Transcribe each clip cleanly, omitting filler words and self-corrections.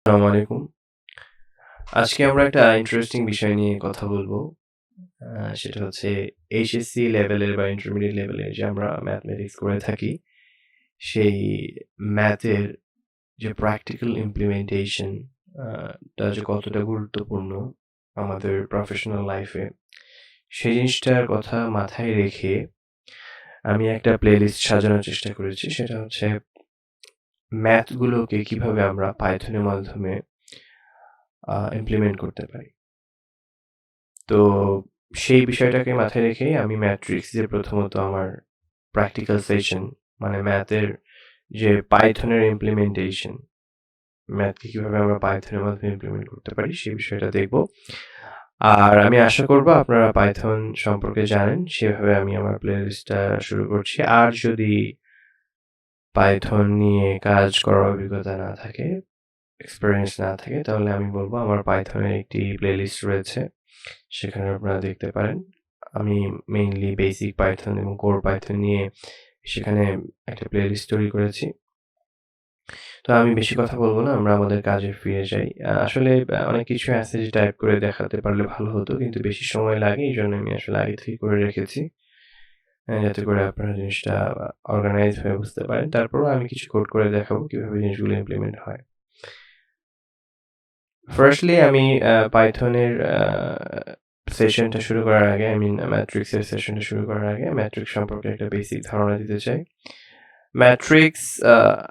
আসসালামু আলাইকুম। আজকে আমরা একটা ইন্টারেস্টিং বিষয় নিয়ে কথা বলবো। সেটা হচ্ছে এইচএসসি লেভেলের বা ইন্টারমিডিয়েট লেভেলের যে আমরা ম্যাথমেটিক্স করে থাকি, সেই ম্যাথের যে প্র্যাকটিক্যাল ইমপ্লিমেন্টেশন আ টা যে কতটা গুরুত্বপূর্ণ আমাদের প্রফেশনাল লাইফে, সেই জিনিসটার কথা মাথায় রেখে আমি একটা প্লেলিস্ট সাজানোর চেষ্টা করেছি। সেটা হচ্ছে ম্যাথগুলোকে কিভাবে আমরা পাইথনের মাধ্যমে ইমপ্লিমেন্ট করতে পারি। তো সেই বিষয়টাকে মাথায় রেখেই আমি ম্যাট্রিক্স যে প্রথমত আমার প্র্যাকটিক্যাল সেশন মানে ম্যাথের যে পাইথনের ইমপ্লিমেন্টেশন, ম্যাথকে কিভাবে আমরা পাইথনের মাধ্যমে ইমপ্লিমেন্ট করতে পারি সেই বিষয়টা দেখব। আর আমি আশা করব আপনারা পাইথন সম্পর্কে জানেন, সেভাবে আমি আমার প্লেলিস্টটা শুরু করছি। আর যদি পাইথন নিয়ে কাজ করার অভিজ্ঞতা না থাকে, এক্সপেরিয়েন্স না থাকে, তাহলে আমি বলব আমার পাইথনের একটি প্লেলিস্ট রয়েছে। সেখানে আপনারা দেখতে পারেন। আমি মেইনলি বেসিক পাইথন এবং কোর পাইথন নিয়ে সেখানে একটা প্লেলিস্ট তৈরি করেছি। তো আমি বেশি কথা বলব না, আমরা আমাদের কাজে ফিরে যাই। আসলে অনেক কিছু আছে যে টাইপ করে দেখাতে পারলে ভালো হতো, কিন্তু বেশি সময় লাগে। এইজন্য আমি আসলে আগে থেকে করে রেখেছি। যাতে করে আপনারা জিনিসটা অর্গানাইজ হয়ে বুঝতে পারেন। তারপরেও আমি কিছু কোড করে দেখাবো কিভাবে জিনিসগুলো ইমপ্লিমেন্ট হয়। ফার্স্টলি আমি পাইথনের সেশনটা শুরু করার আগে, আই মিন ম্যাট্রিক্সের সেশনটা শুরু করার আগে ম্যাট্রিক্স সম্পর্কে একটা বেসিক ধারণা দিতে চাই। ম্যাট্রিক্স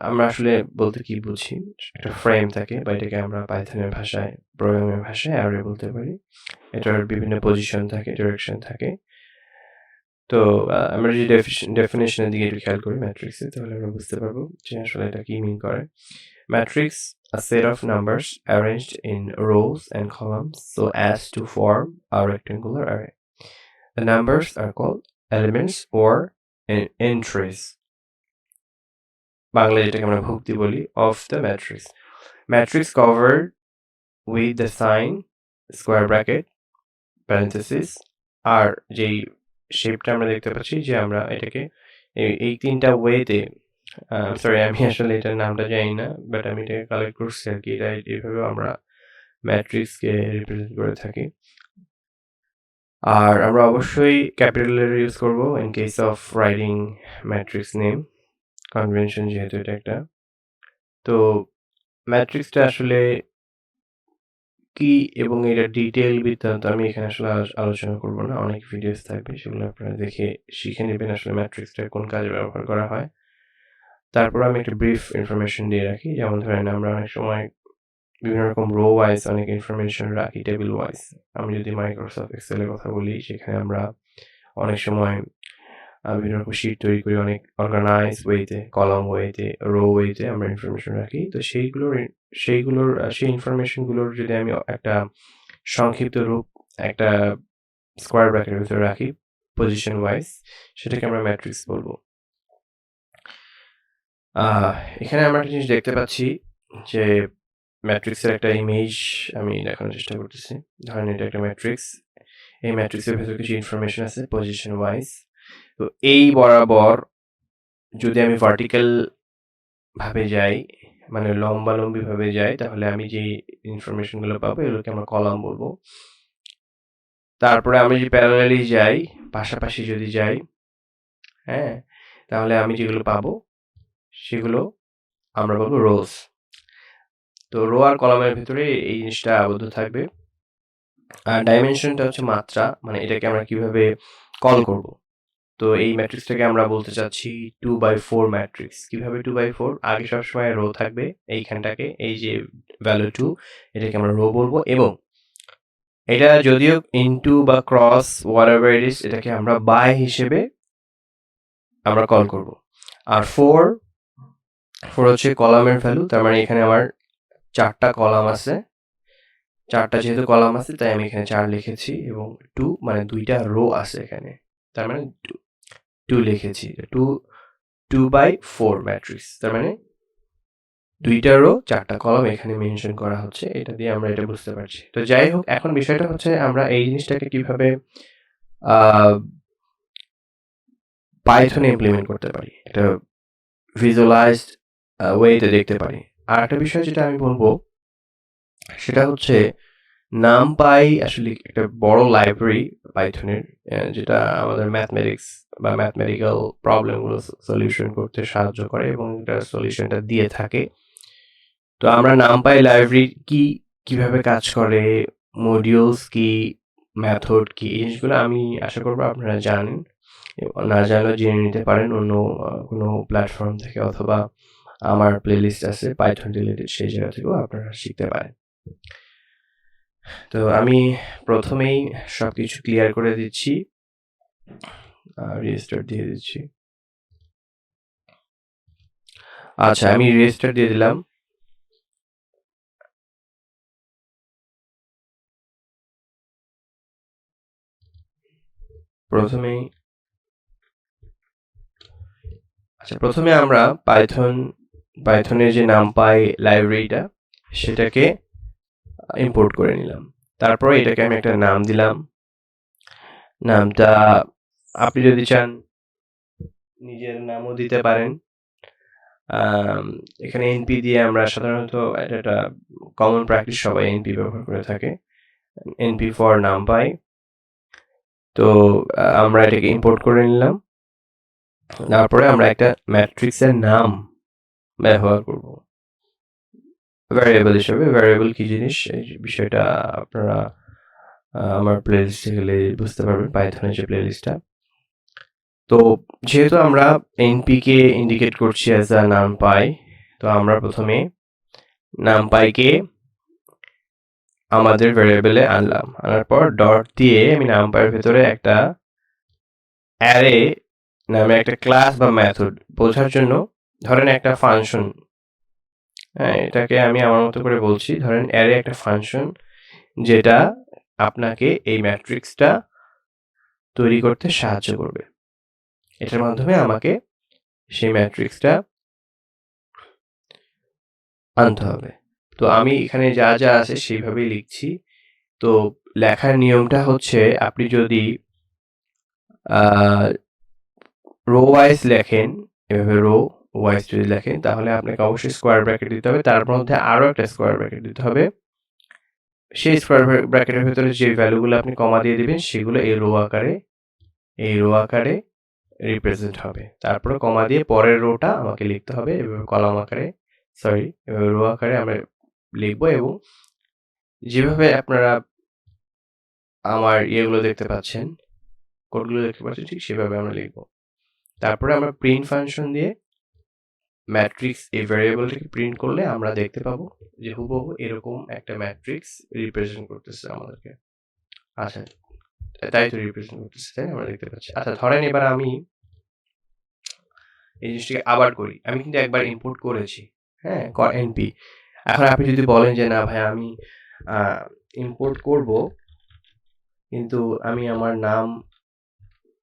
আমরা আসলে বলতে কি বুঝি? একটা ফ্রেম থাকে বা এটাকে আমরা পাইথনের ভাষায়, প্রোগ্রামিং ভাষায় অ্যারে বলতে পারি। এটার বিভিন্ন পজিশন থাকে, ডিরেকশন থাকে। তো আমরা যদি ডেফিনিশনের দিকে একটু খেয়াল করি ম্যাট্রিক্সের, তাহলে আমরা বুঝতে পারবো যে আসলে এটা কি মিন করে। Matrix, a set of numbers arranged in rows and columns so as to form a rectangular array. The numbers are called elements or entries. বাংলায় যেটাকে আমরা ভুক্তি বলি, of the matrix. Matrix covered with the sign, square bracket, parenthesis, আর যেই শেপটা আমরা দেখতে পাচ্ছি যে আমরা এটাকে এই তিনটা ওয়েতে, সরি আমি আসলে এটার নামটা জানি না, বাট আমি এটাকে কালেক্ট করছি আর কি। এটা এইভাবে আমরা ম্যাট্রিক্সকে রিপ্রেজেন্ট করে থাকি। আর আমরা অবশ্যই ক্যাপিটাল লেটার ইউজ করব in case of writing matrix name, convention যেহেতু এটা একটা। তো ম্যাট্রিক্সটা আসলে কি এবং এটার ডিটেইল বৃত্তান্ত আমি এখানে আসলে আলোচনা করব না। অনেক ভিডিওস থাকবে, সেগুলো আপনারা দেখে শিখে নেবেন আসলে ম্যাট্রিক্সটা কোন কাজে ব্যবহার করা হয়। তারপর আমি একটা ব্রিফ ইনফরমেশন দিয়ে রাখি। যেমন ধরেন আমরা অনেক সময় বিভিন্ন রকম রো ওয়াইজ অনেক ইনফরমেশন রাখি, টেবিল ওয়াইজ। আমি যদি মাইক্রোসফট এক্সেলের কথা বলি, সেখানে আমরা অনেক সময় বিভিন্ন রকম শিট তৈরি করি অনেক অর্গানাইজ ওয়েতে, কলাম ওয়েতে, রো ওয়েতে আমরা ইনফরমেশন রাখি। তো সেই ইনফরমেশনগুলোর যদি আমি একটা সংক্ষিপ্ত রূপ একটা স্কোয়ার ব্র্যাকেটের ভিতরে রাখি পজিশন ওয়াইজ, সেটাকে আমরা ম্যাট্রিক্স বলবো। এখানে আমরা একটা জিনিস দেখতে পাচ্ছি যে ম্যাট্রিক্সের একটা ইমেজ আমি দেখানোর চেষ্টা করতেছি। ধরেন এটা একটা ম্যাট্রিক্স। এই ম্যাট্রিক্সের ভেতরে কিছু ইনফরমেশন আছে পজিশন ওয়াইজ। তো এই বরাবর যদি আমি ভার্টিক্যাল ভাবে যাই, মানে লম্বালম্বি ভাবে যাই, তাহলে আমি যে ইনফরমেশন গুলো পাবো এগুলোকে আমরা কলাম বলবো। তারপরে আমি যদি প্যারালালি যাই, পাশাপাশি যদি যাই, হ্যাঁ, তাহলে আমি যেগুলো পাবো সেগুলো আমরা বলবো রোজ। তো রো আর কলামের ভিতরে এই জিনিসটা আবদ্ধ থাকবে। আর ডাইমেনশনটা হচ্ছে মাত্রা, মানে এটাকে আমরা কিভাবে কল করব। তো এই ম্যাট্রিক্সটাকে আমরা বলতে চাচ্ছি 2/4 ম্যাট্রিক্স। কিভাবে 2/4? আগে সবসময় রো থাকবে এইখানটাকে, এই যে ভ্যালু 2, এটাকে আমরা রো বলবো, এবং এটা যদিও ইনটু বা ক্রস হোয়াটএভার ইট ইজ, এটাকে আমরা বাই হিসেবে আমরা কল করব। আর 4 হচ্ছে কলামের ভ্যালু, তার মানে এখানে আমার 4টা কলাম আছে। 4টা যেহেতু কলাম আছে তাই আমি এখানে 4 লিখেছি, এবং 2 মানে 2টা রো আছে এখানে, তার মানে 2 লিখেছি। 2/4 ম্যাট্রিক্স, তার মানে 2টা রো 4টা কলাম এখানে মেনশন করা হচ্ছে। এটা দিয়ে আমরা এটা বুঝতে পারছি। তো যাই হোক, এখন বিষয়টা হচ্ছে আমরা এই জিনিসটাকে কিভাবে পাইথনে ইমপ্লিমেন্ট করতে পারি, একটা ভিজুয়ালাইজড ওয়েতে দেখতে পারি। আর একটা বিষয় যেটা আমি বলবো, সেটা হচ্ছে NumPy আসলে একটা বড় লাইব্রেরি পাইথনের, যেটা আমাদের ম্যাথমেটিক্স বা ম্যাথমেটিক্যাল প্রবলেমগুলো সলিউশন করতে সাহায্য করে এবং এটার সলিউশনটা দিয়ে থাকে। তো আমরা NumPy লাইব্রেরি কিভাবে কাজ করে, মডিউলস কি, মেথড কি, এই জিনিসগুলো আমি আশা করবো আপনারা জানেন। না জানলেও জেনে নিতে পারেন অন্য কোনো প্ল্যাটফর্ম থেকে, অথবা আমার প্লেলিস্ট আছে পাইথন রিলেটেড, সেই জায়গা থেকেও আপনারা শিখতে পারেন। তো আমি প্রথমেই সবকিছু ক্লিয়ার করে দিচ্ছি, রিস্টার্ট দিয়ে দিচ্ছি। আচ্ছা, আমি রিস্টার্ট দিয়ে দিলাম। প্রথমে আমরা পাইথনের যে NumPy লাইব্রেরিটা সেটাকে ইম্পোর্ট করে নিলাম। তারপর এটাকে আমি একটা নাম দিলাম। নামটা আপনি যদি চান নিজের নামও দিতে পারেন। এখানে এনপি দিয়ে আমরা সাধারণত এটা কমন প্র্যাকটিস, সবাই এনপি ব্যবহার করে থাকে, এনপি ফর NumPy। তো আমরা এটাকে ইম্পোর্ট করে নিলাম। তারপরে আমরা একটা ম্যাট্রিক্সের নাম ব্যবহার করব ভ্যারিয়েবল হিসেবে। ভ্যারিয়েবল কি জিনিস, এই বিষয়টা আপনারা আমার প্লেলিস্টে গেলে বুঝতে পারবেন, পাইথনের যে প্লেলিস্টটা। তো যেহেতু আমরা এনপি কে ইন্ডিকেট করছি অ্যাজ আ NumPy, তো আমরা প্রথমে NumPy কে আমাদের ভ্যারিয়েবলে আনলাম। আনার পর ডট দিয়ে আমি NumPy এর ভেতরে একটা অ্যারে নামে একটা ক্লাস বা মেথড বোঝার জন্য, ধরেন একটা ফাংশন, হ্যাঁ এটাকে আমি আমার মতো করে বলছি, ধরেন অ্যারে একটা ফাংশন যেটা আপনাকে এই ম্যাট্রিক্সটা তৈরি করতে সাহায্য করবে। এটার মাধ্যমে আমাকে সেই ম্যাট্রিক্সটা আনতে হবে। তো আমি এখানে যা যা আছে সেইভাবেই লিখছি। তো লেখার নিয়মটা হচ্ছে, আপনি যদি রো ওয়াইজ লেখেন, এভাবে রো ওয়াইজ যদি লেখেন, তাহলে আপনাকে অবশ্যই স্কোয়ার ব্র্যাকেট দিতে হবে, তার মধ্যে আরও একটা স্কোয়ার ব্র্যাকেট দিতে হবে। সেই স্কোয়ার ব্র্যাকেটের ভেতরে যে ভ্যালুগুলো আপনি কমা দিয়ে দিবেন, সেগুলো এই রো আকারে রিপ্রেজেন্ট হবে। তারপরে কমা দিয়ে পরের রোটা আমাকে লিখতে হবে এভাবে কলাম আকারে, এভাবে রো আকারে আমরা লিখবো, এবং যেভাবে আপনারা আমার ইয়েগুলো দেখতে পাচ্ছেন, কোডগুলো দেখতে পাচ্ছেন, ঠিক সেভাবে আমরা লিখবো। তারপরে আমরা প্রিন্ট ফাংশন দিয়ে ম্যাট্রিক্স এই ভ্যারিয়েবলটাকে প্রিন্ট করলে আমরা দেখতে পাবো যে হুবহু এরকম একটা ম্যাট্রিক্স রিপ্রেজেন্ট করতেছে আমাদেরকে। আচ্ছা, তাই তো রিপ্রেজেন্ট করতেছে, তাই আমরা দেখতে পাচ্ছি। আচ্ছা, ধরেন এবার আমি এই জিনিসটাকে আবার করি। আমি কিন্তু একবার ইম্পোর্ট করেছি, হ্যাঁ, এনপি। এখন আপনি যদি বলেন যে না ভাই, আমি ইম্পোর্ট করব, কিন্তু আমি আমার নাম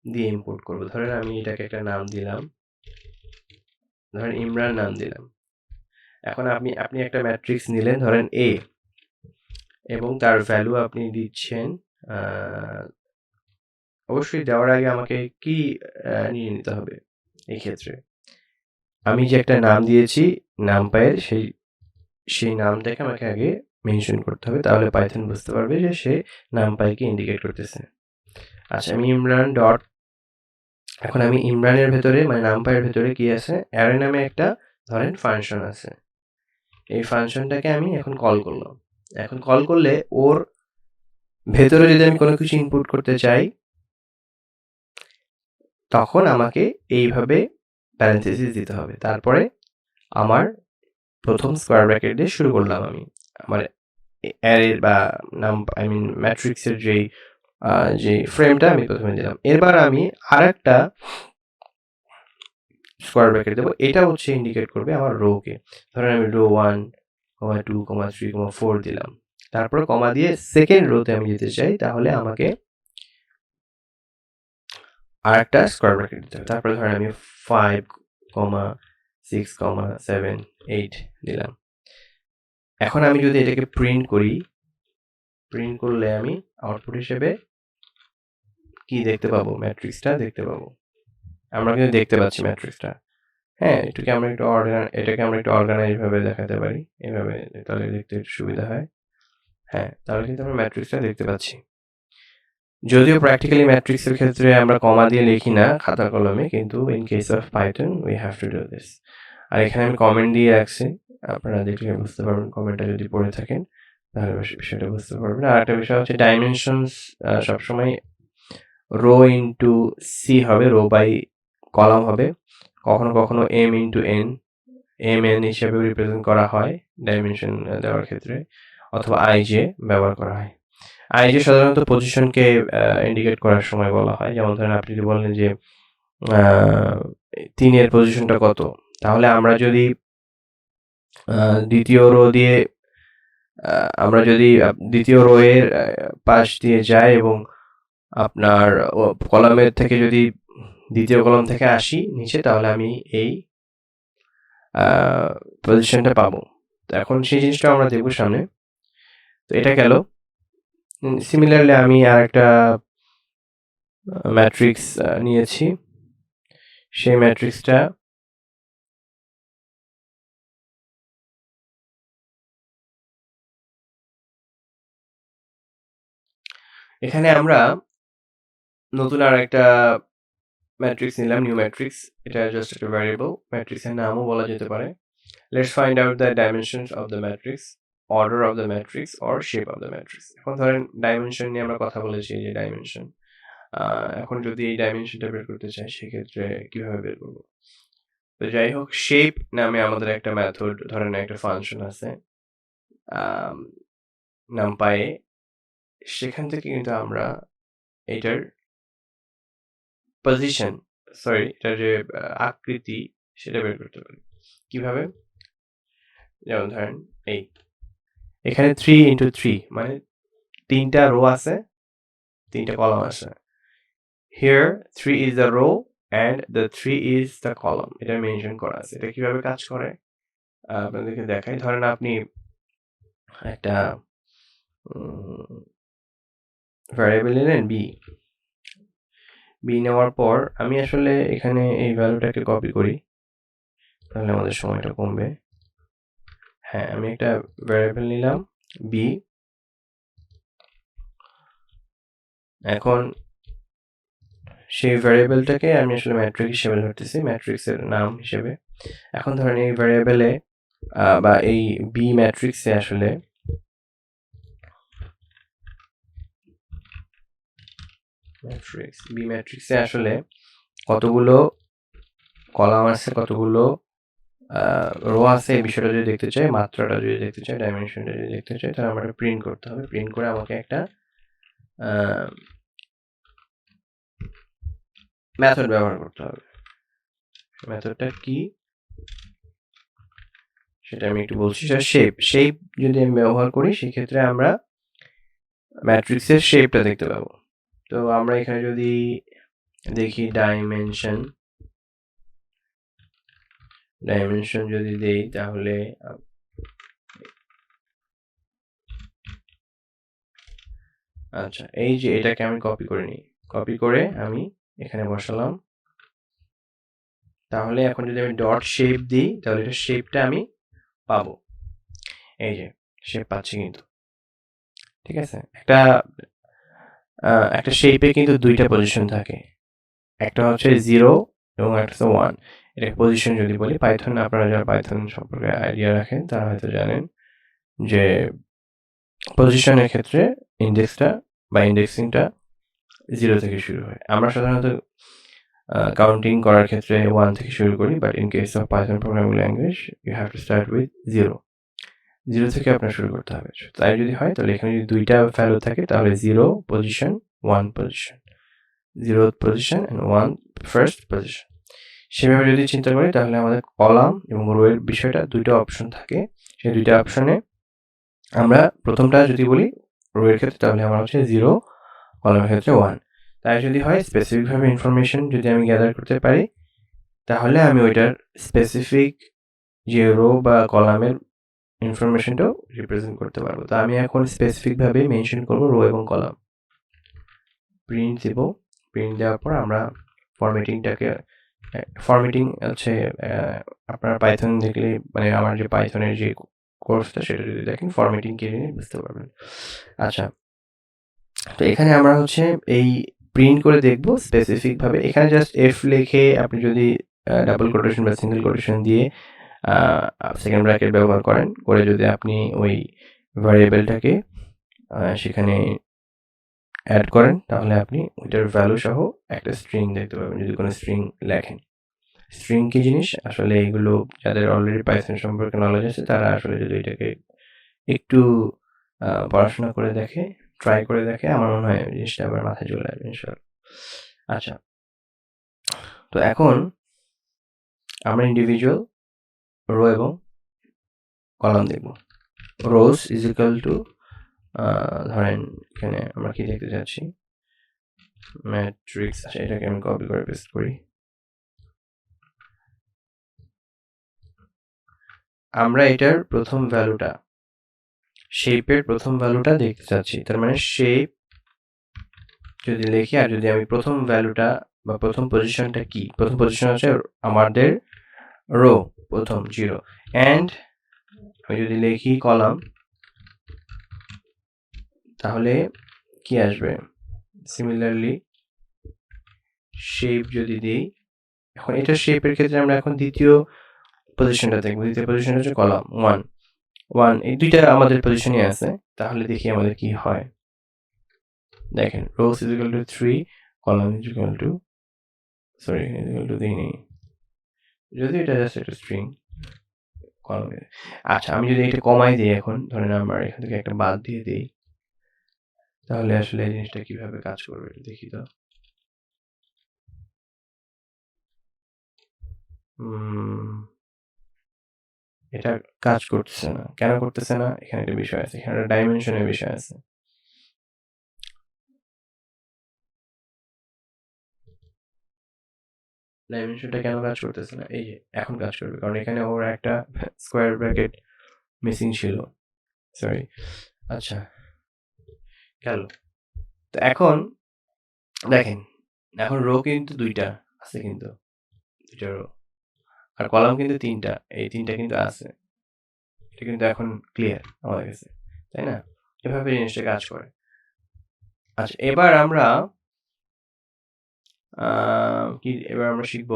দিয়ে ইম্পোর্ট করব। ধরেন আমি এটাকে একটা নাম দিলাম, ধরেন ইমরান নাম দিলাম। এখন আপনি একটা ম্যাট্রিক্স নিলেন, ধরেন এ, এবং তার ভ্যালু আপনি দিচ্ছেন, অবশ্যই দেওয়ার আগে আমাকে কি নিয়ে নিতে হবে। এই ক্ষেত্রে আমি যে একটা নাম দিয়েছি NumPy এর, সেই নামটাকে আমাকে আগে মেনশন করতে হবে, তাহলে পাইথন বুঝতে পারবে যে সে NumPy কে ইন্ডিকেট করতেছে। আচ্ছা, আমি ইমরান ডট, এখন আমি ইমরানের ভেতরে মানে NumPy এর ভেতরে কি আছে, অ্যারে নামে একটা ধরেন ফাংশন আছে। এই ফাংশনটাকে আমি এখন কল করলাম। এখন কল করলে ওর ভেতরে যদি আমি কোনো কিছু ইনপুট করতে চাই, তখন আমাকে এইভাবে প্যারেনথেসিস দিতে হবে। তারপরে আমার প্রথম স্কোয়ার ব্র্যাকেট দিয়ে শুরু করলাম। আমি আমার অ্যারের বা ম্যাট্রিক্সের যে ফ্রেমটা আমি প্রথমে দিলাম। এবার আমি আরেকটা স্কোয়ার ব্র্যাকেট দেবো, এটা হচ্ছে ইন্ডিকেট করবে আমার রোকে। ধরেন আমি রো 1, 2, 3, 4 দিলাম। তারপরে কমা দিয়ে সেকেন্ড রোতে আমি যেতে চাই, তাহলে আমাকে আরেকটা স্কোয়ার ব্র্যাকেট দিতে হবে। তারপরে ধরেন আমি 5, 6, 7, 8 দিলাম। এখন আমি যদি এটাকে প্রিন্ট করলে আমি আউটপুট হিসেবে কি দেখতে পাবো, ম্যাট্রিক্সটা দেখতে পাবো। আমরা কিন্তু দেখতে পাচ্ছি ম্যাট্রিক্সটা। হ্যাঁ, এটাকে আমরা একটু অর্গানাইজ ভাবে দেখাতে পারি, এভাবে, তাহলে দেখতে একটু সুবিধা হয়। হ্যাঁ, তাহলে কিন্তু আমরা ম্যাট্রিক্সটা দেখতে পাচ্ছি। যদিও প্র্যাকটিক্যালি ম্যাট্রিক্সের ক্ষেত্রে আমরা কমা দিয়ে লিখি না খাতা কলমে, কিন্তু in case of Python we have to do this. আর এখানে আমি কমেন্ট দিয়ে রাখছি, আপনারা দেখলে বুঝতে পারবেন, কমেন্টটা যদি পড়ে থাকেন তাহলে বিষয়টা বুঝতে পারবেন। আর একটা বিষয় হচ্ছে ডাইমেনশনস সবসময় রো ইন্টু সি হবে, রো বাই কলাম হবে, কখনো কখনো M into N, M N হিসেবেও রিপ্রেজেন্ট করা হয় ডাইমেনশন দেওয়ার ক্ষেত্রে, অথবা আইজে ব্যবহার করা হয়। আইজে সাধারণত পজিশনকে ইন্ডিকেট করার সময় বলা হয়। যেমন ধরেন আপনি যদি বলেন যে 3-এর পজিশনটা কত, তাহলে আমরা যদি দ্বিতীয় রো দিয়ে আমরা যদি দ্বিতীয় রো এর পাশ দিয়ে যাই এবং আপনার কলামের থেকে যদি দ্বিতীয় কলাম থেকে আসি নিচে, তাহলে আমি এই পজিশনটা পাবো। তো এখন সেই জিনিসটা আমরা দেখব সামনে। তো এটা গেল। সিমিলারলি আমি আরেকটা ম্যাট্রিক্স নিয়েছি। সেই ম্যাট্রিক্সটা এখানে আমরা নতুন আর একটা ম্যাট্রিক্স নিলাম, নিউ ম্যাট্রিক্স। এটা জাস্ট একটা ভ্যারিয়েবল, ম্যাট্রিক্সের নামও বলা যেতে পারে। Let's find out the dimensions of the matrix, order of the matrix or shape of the matrix. এখন ধরেন ডাইমেনশন নিয়ে আমরা কথা বলেছি, যে ডাইমেনশন। এখন যদি এই ডাইমেনশনটা বের করতে চাই, সেক্ষেত্রে কিভাবে বের করব? তো যাই হোক, শেপ নামে আমাদের একটা মেথড, ধরেন একটা ফাংশন আছে নামপাই, সেখান থেকে কিন্তু আমরা এটার পজিশন, সরি এটার যে আকৃতি, সেটা বের করতে পারি। কিভাবে? যেমন ধরেন এখানে 3 × 3 মানে 3টা রো আছে, 3টা কলাম আছে। Here 3 is the row and the 3 is the column, এটা মেনশন করা আছে। এটা কিভাবে কাজ করে আপনাদেরকে দেখাই। ধরেন আপনি একটা ভ্যারিয়েবল নিলেন বি নেওয়ার পর আমি আসলে এখানে এই ভ্যালুটাকে কপি করি, তাহলে আমাদের সময়টা কমবে। হ্যাঁ, আমি একটা ভ্যারিয়েবল নিলাম বি। এখন সেই ভ্যারিয়েবলটাকে আমি আসলে ম্যাট্রিক্স হিসেবে ধরতেছি, ম্যাট্রিক্সের নাম হিসেবে। এখন ধরেন এই ভ্যারিয়েবলে বা এই বি ম্যাট্রিক্সে আসলে বি ম্যাট্রিক্সে আসলে কতগুলো কলাম আছে, কতগুলো রো আছে, এই বিষয়টা যদি দেখতে চাই, মাত্রাটা যদি দেখতে চাই, ডাইমেনশনটা যদি দেখতে চাই, তাহলে আমাকে প্রিন্ট করতে হবে। প্রিন্ট করে আমাকে একটা মেথড ব্যবহার করতে হবে। মেথডটা কি সেটা আমি একটু বলছি। সেটা শেপ যদি আমি ব্যবহার করি, সেক্ষেত্রে আমরা ম্যাট্রিক্সের শেপটা দেখতে পাবো। তো আমরা এখানে যদি দেখি ডাইমেনশন যদি দেই, তাহলে আচ্ছা, এই যে এটাকে আমি কপি করে নিই, কপি করে আমি এখানে বসালাম। তাহলে এখন যদি আমি ডট শেপ দিই, তাহলে এটা শেপটা আমি পাবো। এই যে শেপ পাচ্ছি কিন্তু, ঠিক আছে। একটা শেপে কিন্তু দুইটা পজিশন থাকে, একটা হচ্ছে 0 এবং একটা হচ্ছে 1। এটা পজিশন যদি বলি, পাইথন, আপনারা যারা পাইথন সম্পর্কে আইডিয়া রাখেন তারা হয়তো জানেন যে পজিশনের ক্ষেত্রে ইন্ডেক্সটা বা ইন্ডেক্সিংটা 0 থেকে শুরু হয়। আমরা সাধারণত কাউন্টিং করার ক্ষেত্রে 1 থেকে শুরু করি, but in case of Python programming language you have to start with 0 থেকে আপনার শুরু করতে হবে। তাই যদি হয়, তাহলে এখানে যদি দুইটা ভ্যালু থাকে, তাহলে 0 position 1 position, 0 position and 1 first position. সেভাবে যদি চিন্তা করি, তাহলে আমাদের কলাম এবং রো এর বিষয়টা দুইটা অপশন থাকে। সেই দুইটা অপশনে আমরা প্রথমটা যদি বলি রো এর ক্ষেত্রে, তাহলে আমার হচ্ছে 0, কলামের ক্ষেত্রে 1। তাই যদি হয় স্পেসিফিকভাবে ইনফরমেশন যদি আমি গ্যাদার করতে পারি, তাহলে আমি ওইটার স্পেসিফিক যে রো বা কলামের ইনফরমেশনটাও রিপ্রেজেন্ট করতে পারবো। তো আমি এখন স্পেসিফিকভাবে মেনশন করব রো এবং কলাম। প্রিন্ট দেব। প্রিন্ট দেওয়ার পর আমরা ফরম্যাটিং হচ্ছে আপনার পাইথন দেখলে, মানে আমার যে পাইথনের যে কোর্সটা সেটা যদি দেখেন ফরম্যাটিং কি জিনিস বুঝতে পারবেন। আচ্ছা, তো এখানে আমরা হচ্ছে এই প্রিন্ট করে দেখব স্পেসিফিকভাবে। এখানে জাস্ট এফ লিখে আপনি যদি ডাবল কোটেশন বা সিঙ্গেল কোটেশন দিয়ে সেকেন্ড ব্র্যাকেট ব্যবহার করেন, করে যদি আপনি ওই ভ্যারিয়েবলটাকে সেখানে অ্যাড করেন, তাহলে আপনি ওইটার ভ্যালু সহ একটা স্ট্রিং দেখতে পাবেন যদি কোনো স্ট্রিং লেখেন। স্ট্রিং কি জিনিস আসলে এগুলো যাদের অলরেডি পাইথন সম্পর্কে নলেজ আছে তারা আসলে যদি এটাকে একটু পড়াশোনা করে দেখে, ট্রাই করে দেখে, আমার মনে হয় জিনিসটা আবার মাথায় চলে আসবে ইনশাআল্লাহ। আচ্ছা, তো এখন আমরা ইন্ডিভিজুয়াল রো এবং কলাম দেখব। রোজ ইজ ইকুয়াল টু ধরেন এখানে আমরা কি দেখতে চাচ্ছি, ম্যাট্রিক্স। আচ্ছা, এটাকে আমি কপি করে পেস্ট করি। আমরা এটার প্রথম ভ্যালুটা, শেপের প্রথম ভ্যালুটা দেখতে চাচ্ছি। তার মানে শেপ যদি লিখি আর যদি আমি প্রথম ভ্যালুটা বা প্রথম পজিশনটা কি, প্রথম পজিশন হচ্ছে আমাদের রো প্রথম 0, অ্যান্ড আমি যদি লিখি কলাম তাহলে কি আসবে, সিমিলারলি শেপ যদি দিই, এখন এটা শেপের ক্ষেত্রে আমরা এখন দ্বিতীয় পজিশনটা দেখবো। দ্বিতীয় পজিশন হচ্ছে কলাম 1, এই দুইটা আমাদের পজিশনই আছে। তাহলে দেখি আমাদের কি হয়। দেখেন rose is equal two 3, column is equal two দিই নেই, যদি এটা জাস্ট একটা স্ট্রিং কলামে। আচ্ছা, আমি যদি এটা কমাই দিই, এখন ধরেন আমরা এখান থেকে একটা বাদ দিয়ে দিই, তাহলে আসলে এই জিনিসটা কিভাবে কাজ করবে দেখি তো। এটা কাজ করতেছে না। কেন করতেছে না? এখানে একটা বিষয় আছে, এখানে একটা ডাইমেনশনের বিষয় আছে। ডাইমেনশনটা কেন কাজ করতেছে না? এই যে এখন কাজ করবে, কারণ এখানে ওর একটা স্কোয়ার ব্র্যাকেট মিসিং ছিল। সরি। আচ্ছা, গেল। তো এখন দেখেন, এখন রো কিন্তু দুইটা আছে, কিন্তু দুইটা রো, আর কলাম কিন্তু তিনটা, এই তিনটা কিন্তু আছে। এটা কিন্তু এখন ক্লিয়ার আমাদের কাছে, তাই না? এভাবে জিনিসটা কাজ করে। আচ্ছা, এবার আমরা শিখব,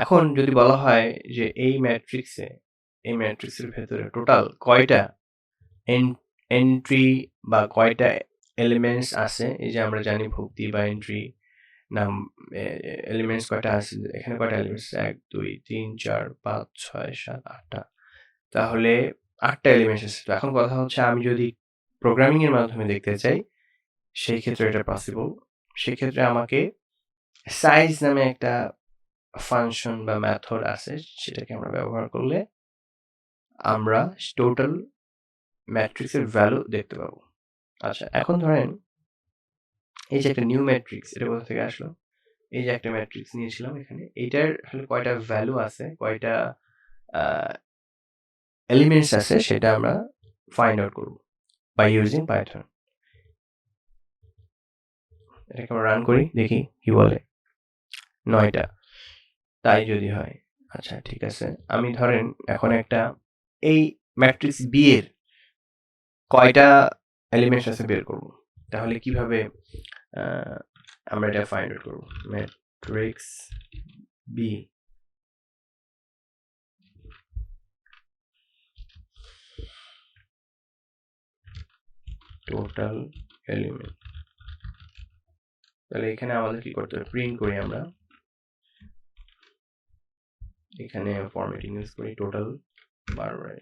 এখন যদি বলা হয় যে এই ম্যাট্রিক্সের ভেতরে টোটাল কয়টা এন্ট্রি বা কয়টা এলিমেন্টস আছে। এই যে আমরা জানি ভুক্তি বা এন্ট্রি নাম, এলিমেন্টস কয়টা আছে, এখানে কয়টা এলিমেন্টস, 1 2 3 4 5 6 7 8টা, তাহলে 8টা এলিমেন্টস আছে। তো এখন কথা হচ্ছে, আমি যদি প্রোগ্রামিং এর মাধ্যমে দেখতে চাই, সেই ক্ষেত্রে এটা পসিবল। সেক্ষেত্রে আমাকে সাইজ নামে একটা ফাংশন বা মেথড আছে, সেটাকে আমরা ব্যবহার করলে আমরা টোটাল ম্যাট্রিক্সের ভ্যালু দেখতে পাবো। আচ্ছা, এখন ধরেন এই যে একটা নিউ ম্যাট্রিক্স, এটা কোথা থেকে আসলো? এই যে একটা ম্যাট্রিক্স নিয়েছিলাম, এখানে এইটার আসলে কয়টা ভ্যালু আছে, কয়টা এলিমেন্টস আছে, সেটা আমরা ফাইন্ড আউট করব বাই ইউজিং পাইথন। এটাকে আমরা রান করি, দেখি কি বলে। 9টা। তাই যদি হয়, আচ্ছা ঠিক আছে, আমি ধরেন এখন একটা এই ম্যাট্রিক্স বি এর কয়টা এলিমেন্টস আছে বের করব। তাহলে কিভাবে আমরা এটা ফাইন্ড আউট করব? ম্যাট্রিক্স বি টোটাল এলিমেন্ট, তাহলে এখানে আমাদের কি করতে হবে? প্রিন্ট করি আমরা, এখানে ফরম্যাটিং ইউজ করি টোটাল, বারবার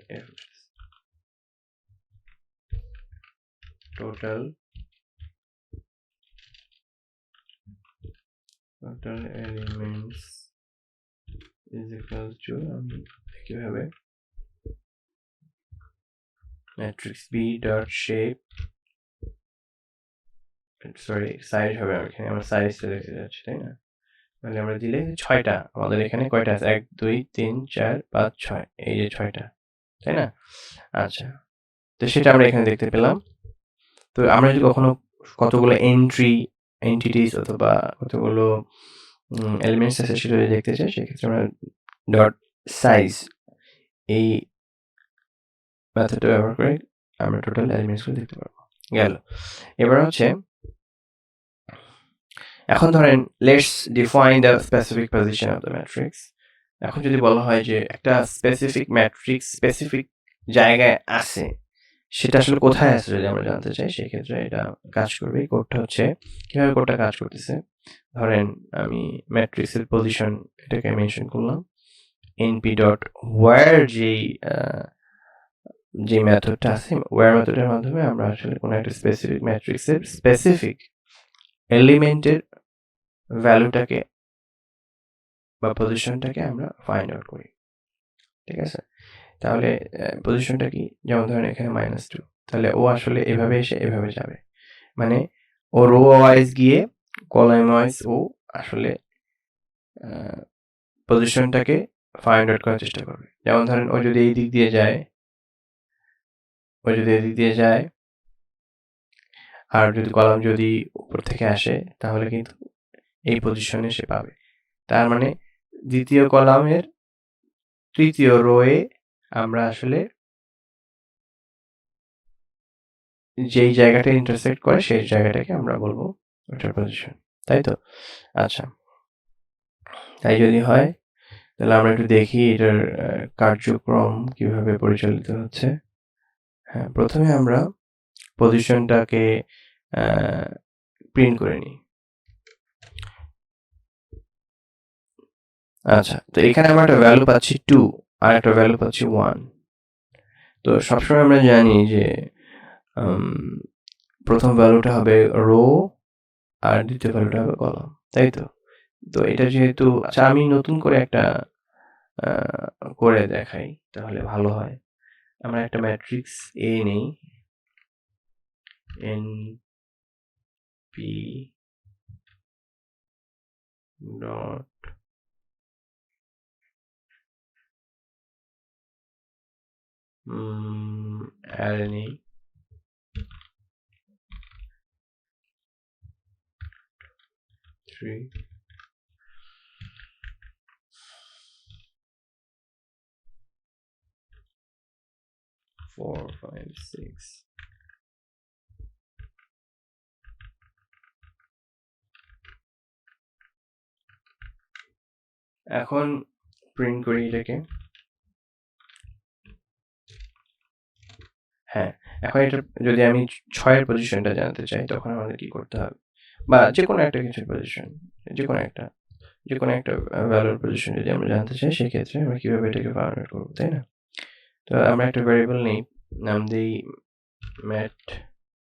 total elements is equal to, আমি কিভাবে matrix B dot shape, sorry size হবে, এখানে আমরা সাইজটা দেখতে যাচ্ছি, তাই না? তাহলে আমরা দিলে 6টা, আমাদের এখানে কয়টা আছে? 1 2 3 4 5 6, এই যে 6টা, তাই না? আচ্ছা, তো সেটা আমরা এখানে দেখতে পেলাম। তো আমরা যদি কখনো কতগুলো এন্টিটিস অথবা কতগুলো এলিমেন্টস আছে সেটা যদি দেখতে চাই, সেক্ষেত্রে আমরা ডট সাইজ, এই মেথডটা ব্যবহার করে আমরা টোটাল এলিমেন্টসগুলো দেখতে পারবো। গেল। এবার হচ্ছে এখন ধরেন let's define the specific position of the matrix. এখন যদি বলা হয় যে একটা স্পেসিফিক ম্যাট্রিক্স স্পেসিফিক জায়গায় আছে, সেটা আসলে কোথায় আছে যদি আমরা জানতে চাই, সেক্ষেত্রে এটা কাজ করবে। এই কোডটা হচ্ছে কিভাবে কোডটা কাজ করতেছে, ধরেন আমি ম্যাট্রিক্সের পজিশন এটাকে মেনশন করলাম, np.where যে মেথডটা আছে, where মেথডের মাধ্যমে আমরা আসলে কোনো একটা স্পেসিফিক ম্যাট্রিক্সের স্পেসিফিক এলিমেন্টের ভ্যালুটাকে বা পজিশনটাকে আমরা ফাইন্ড আউট করি। ঠিক আছে, তাহলে পজিশনটা কি, যেমন ধরেন এখানে -2, তাহলে ও আসলে এভাবে এসে এভাবে যাবে, মানে ও রো ওয়াইজ গিয়ে কলাম ওয়াইজ ও আসলে পজিশনটাকে ফাইন্ড আউট করার চেষ্টা করবে। যেমন ধরেন ও যদি এই দিক দিয়ে যায়, আর যদি কলাম যদি উপর থেকে আসে, তাহলে কিন্তু এই পজিশনে সে পাবে। তার মানে দ্বিতীয় কলামের তৃতীয় রোয়ে আমরা আসলে যেই জায়গাটা ইন্টারসেক্ট করে সেই জায়গাটাকে আমরা বলবো ওটার পজিশন, তাই তো? আচ্ছা, তাই যদি হয় তাহলে আমরা একটু দেখি এটার কার্যক্রম কিভাবে পরিচালিত হচ্ছে। হ্যাঁ, প্রথমে আমরা পজিশনটাকে প্রিন্ট করে নিই। আচ্ছা, তো এখানে আমরা একটা ভ্যালু পাচ্ছি 2 আর একটা ভ্যালু পাচ্ছি 1। তো সবসময় আমরা জানি যে প্রথম ভ্যালুটা হবে রো আর দ্বিতীয় ভ্যালুটা হবে কলাম, তাই তো? তো এটা যেহেতু, আচ্ছা আমি নতুন করে একটা করে দেখাই তাহলে ভালো হয়। আমরা একটা ম্যাট্রিক্স এ নেই, np ডট অ্যারে নেই, 3 4 5 6। এখন প্রিন্ট করি এটাকে। হ্যাঁ, এখন এটা যদি আমি 6 এর পজিশনটা জানতে চাই, তখন আমাদের কি করতে হবে, বা যে কোনো একটা কিছুর পজিশন, যে কোনো একটা ভ্যালুর পজিশন যদি আমরা জানতে চাই, সেক্ষেত্রে আমরা কিভাবে এটাকে ফাইন্ড আউট করবো, তাই না? তো আমরা একটা ভ্যারিয়েবল নেই, নাম দিই matrix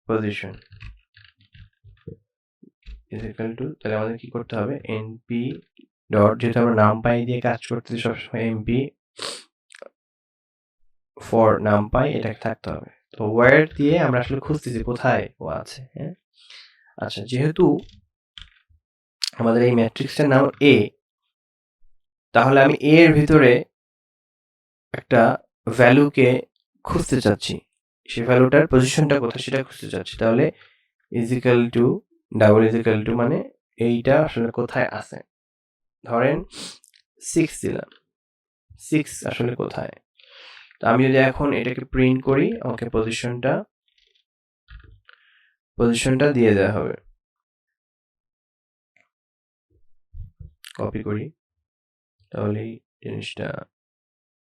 position is equal two, তাহলে আমাদের কি করতে হবে, np ডট, যেহেতু আমরা নামপাই দিয়ে কাজ করতেছি সবসময়, np ফর নামপাই এটা থাকতে হবে। তো where দিয়ে আমরা আসলে খুঁজতেছি কোথায় ও আছে। হ্যাঁ, আচ্ছা, যেহেতু আমাদের এই ম্যাট্রিক্সটার নাম a, তাহলে আমি a এর ভিতরে একটা ভ্যালুকে খুঁজতে চাচ্ছি, সেই ভ্যালুটার পজিশনটা কোথায় সেটা খুঁজতে চাচ্ছি। তাহলে equal to double equal to মানে এইটা আসলে কোথায় আছে, ধরেন 6 দিলাম, 6 আসলে কোথায়। তো আমি যদি এখন এটাকে প্রিন্ট করি, আমাকে পজিশনটা দিয়ে দেওয়া হবে। কপি করি, তাহলেই জিনিসটা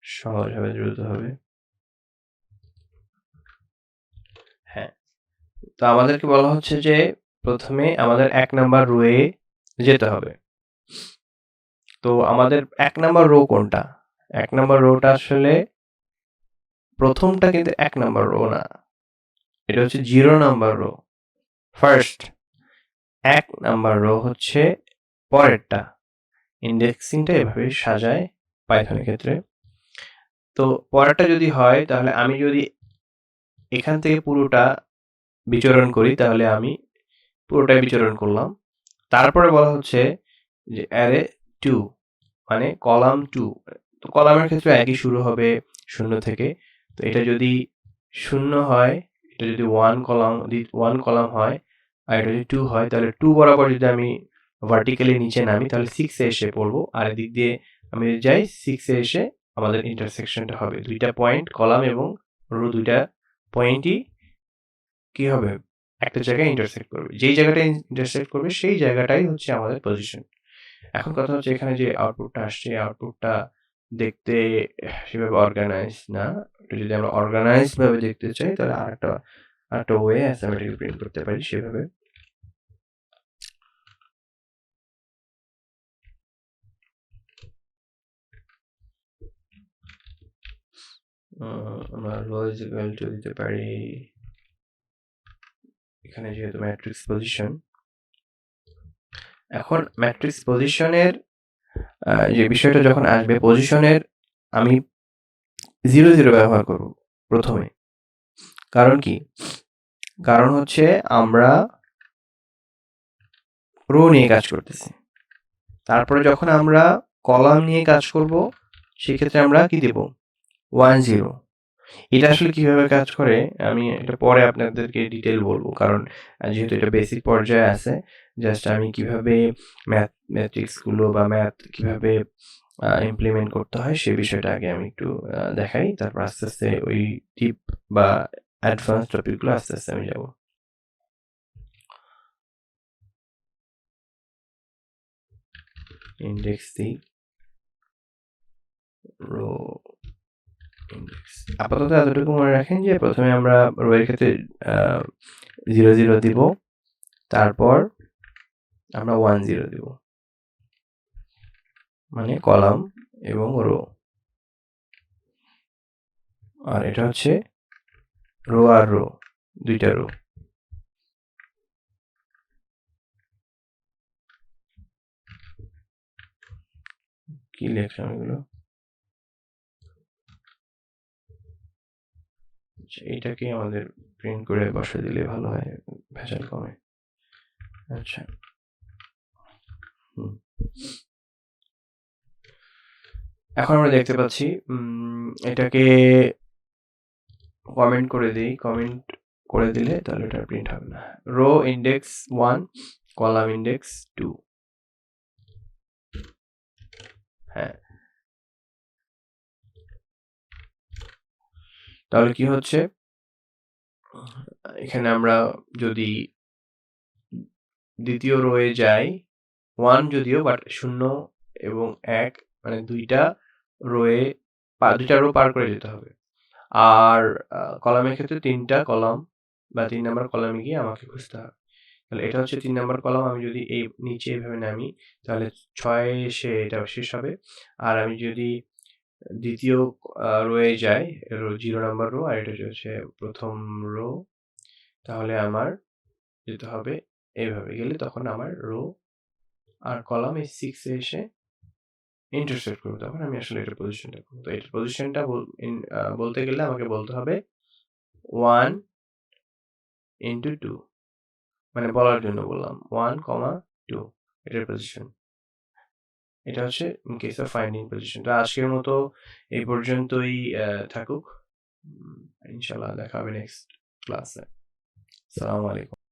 সহজ হবে, দ্রুত হবে। হ্যাঁ, তো আমাদেরকে বলা হচ্ছে যে প্রথমে আমাদের 1 নাম্বার রোয়ে যেতে হবে। তো আমাদের 1 নাম্বার রো কোনটা? 1 নাম্বার রোটা আসলে প্রথমটা কিন্তু 1 নাম্বার রো না, এটা হচ্ছে 0 number rho. First 1 number rho হচ্ছে পরেরটা। ইন্ডেক্সিংটা এভাবে সাজায় পাইথনের ক্ষেত্রে। তো পরেরটা যদি হয়, তাহলে আমি যদি এখান থেকে পুরোটা বিচরণ করি, তাহলে আমি পুরোটাই বিচরণ করলাম। তারপরে বলা হচ্ছে যে অ্যারে 2 মানে কলাম 2। তো কলামের ক্ষেত্রে একই শুরু হবে 0 থেকে। তো এটা যদি 0 হয়, এটা যদি 1 কলাম হয়, আর এটা যদি 2 হয়, তাহলে 2 বরাবর যদি আমি ভার্টিক্যালি নিচে নামি, তাহলে 6 এ এসে পড়বো। আর এদিক দিয়ে আমি যাই 6 এসে আমাদের ইন্টারসেকশনটা হবে, দুইটা পয়েন্ট কলাম এবং রো দুইটা পয়েন্টই কি হবে, একটা জায়গায় ইন্টারসেক্ট করবে, যেই জায়গাটায় ইন্টারসেক্ট করবে সেই জায়গাটাই হচ্ছে আমাদের পজিশন। এখন কথা হচ্ছে এখানে যে আউটপুটটা আসছে, আউটপুটটা দেখতে সেভাবে অর্গানাইজ না। যদি আমরা অর্গানাইজ ভাবে দেখতে চাই তাহলে আরেকটা ওয়ে অ্যাসাইমেটিক প্রিন্ট করতে পারি সেভাবে। আমরা রো ইজ ইকুয়াল টু দিতে পারি, এখানে যেহেতু ম্যাট্রিক্স পজিশন, এখন ম্যাট্রিক্স পজিশনের যে বিষয়টা যখন আসবে, পজিশনের আমি 0 0 ব্যবহার করব প্রথমে। কারণ কি? কারণ হচ্ছে আমরা রো নিয়ে কাজ করতেছি, তারপরে যখন আমরা কলাম নিয়ে কাজ করব সেক্ষেত্রে আমরা কি দেব, 1 0। এটা আসলে কিভাবে কাজ করে আমি এটা পরে আপনাদেরকে ডিটেল বলবো, কারণ যেহেতু এটা বেসিক পর্যায়ে আছে, জাস্ট আমি কিভাবে ম্যাথমেটিক্সগুলো বা ম্যাথ কিভাবে ইমপ্লিমেন্ট করতে হয় সে বিষয়টা আগে আমি একটু দেখাই, তারপর আস্তে আস্তে ওই টিপ বা অ্যাডভান্স টপিকগুলো আস্তে আস্তে আমি যাব। ইন্ডেক্স দিই, রো ইন্ডেক্স, আপাতত এতটুকু মনে রাখেন যে প্রথমে আমরা রো এর ক্ষেত্রে 0 0 দিব, তারপর আমরা 1 0 দিব, মানে কলাম এবং রো। আর এটা হচ্ছে রো আর রো, দুইটা রো। কি লিখলাম এগুলো? এইটাকে আমাদের প্রিন্ট করে বসে দিলে ভালো হয়, ভেজাল কমে। আচ্ছা, এখন আমরা দেখতে পাচ্ছি এটাকে কমেন্ট করে দিই, কমেন্ট করে দিলে তাহলে এটা প্রিন্ট হবে না। Row index 1, column index 2। হ্যাঁ, তাহলে কি হচ্ছে, এখানে আমরা যদি দ্বিতীয় রোয়ে যাই, 1 যদিও, বাট 0 এবং 1 মানে দুইটা রোয়ে দুইটা রো পার করে যেতে হবে। আর কলামের ক্ষেত্রে 3টা কলাম বা 3 নাম্বার কলামে গিয়ে আমাকে খুঁজতে হবে। তাহলে এটা হচ্ছে 3 নাম্বার কলাম, আমি যদি এই নিচে এইভাবে নামি তাহলে 6 এসে এটা শেষ হবে। আর আমি যদি দ্বিতীয় রোয়ে যাই, রো 0 নাম্বার রো, আর এটা হচ্ছে প্রথম রো, তাহলে আমার যেতে হবে এইভাবে, গেলে তখন আমার রো আর কলাম এই 6 এ এসে ইন্টারসেক্ট করবে, তখন আমি আসলে এটার পজিশনটা করবো। তো এটার পজিশনটা বলতে গেলে আমাকে বলতে হবে 1 into 2, মানে বলার জন্য বললাম 1, 2 এটার পজিশন। এটা হচ্ছে in case of finding position. তো আজকের মতো এই পর্যন্তই থাকুক, ইনশাআল্লাহ দেখা হবে নেক্সট ক্লাসে। আসসালামু আলাইকুম।